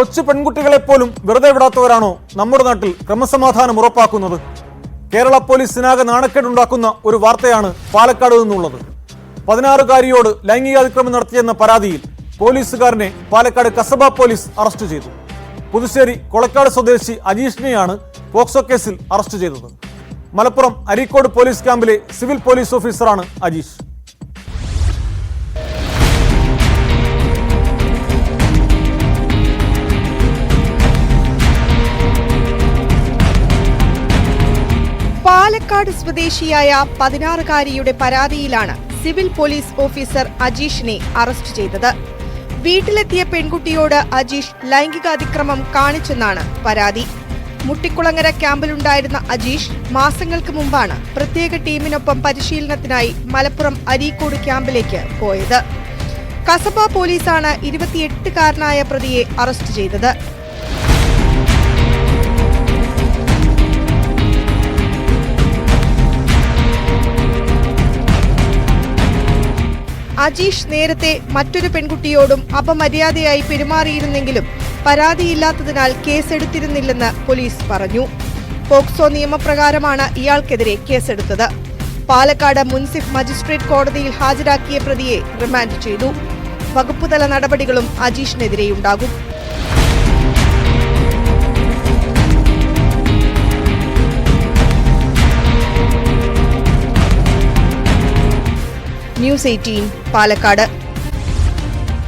കൊച്ചു പെൺകുട്ടികളെപ്പോലും വെറുതെ വിടാത്തവരാണോ നമ്മുടെ നാട്ടിൽ ക്രമസമാധാനം ഉറപ്പാക്കുന്നത്? കേരള പോലീസിനാകെ നാണക്കേടുണ്ടാക്കുന്ന ഒരു വാർത്തയാണ് പാലക്കാട് നിന്നുള്ളത്. 16-കാരിയോട് ലൈംഗികാതിക്രമം നടത്തിയെന്ന പരാതിയിൽ പോലീസുകാരനെ പാലക്കാട് കസബ പോലീസ് അറസ്റ്റ് ചെയ്തു. പുതുശ്ശേരി കൊളക്കാട് സ്വദേശി അജീഷിനെയാണ് പോക്സോ കേസിൽ അറസ്റ്റ് ചെയ്തത്. മലപ്പുറം അരീക്കോട് പോലീസ് ക്യാമ്പിലെ സിവിൽ പോലീസ് ഓഫീസറാണ് അജീഷ്. പാലക്കാട് സ്വദേശിയായ 16-കാരിയുടെ പരാതിയിലാണ് സിവിൽ പോലീസ് ഓഫീസർ അജീഷിനെ അറസ്റ്റ് ചെയ്തത്. വീട്ടിലെത്തിയ പെൺകുട്ടിയോട് അജീഷ് ലൈംഗികാതിക്രമം കാണിച്ചെന്നാണ് പരാതി. മുട്ടിക്കുളങ്ങര ക്യാമ്പിലുണ്ടായിരുന്ന അജീഷ് മാസങ്ങൾക്ക് മുമ്പാണ് പ്രത്യേക ടീമിനൊപ്പം പരിശീലനത്തിനായി മലപ്പുറം അരീക്കോട് ക്യാമ്പിലേക്ക് പോയത്. കസബ പോലീസാണ് 28-കാരനായ പ്രതിയെ അറസ്റ്റ് ചെയ്തത്. അജീഷ് നേരത്തെ മറ്റൊരു പെൺകുട്ടിയോടും അപമര്യാദയായി പെരുമാറിയിരുന്നെങ്കിലും പരാതിയില്ലാത്തതിനാൽ കേസെടുത്തിരുന്നില്ലെന്ന് പോലീസ് പറഞ്ഞു. പോക്സോ നിയമപ്രകാരമാണ് ഇയാൾക്കെതിരെ കേസെടുത്തത്. പാലക്കാട് മുൻസിഫ് മജിസ്ട്രേറ്റ് കോടതിയിൽ ഹാജരാക്കിയ പ്രതിയെ റിമാൻഡ് ചെയ്തു. വകുപ്പുതല നടപടികളും അജീഷിനെതിരെയുണ്ടാകും. ന്യൂസ് 18 പാലക്കാട്.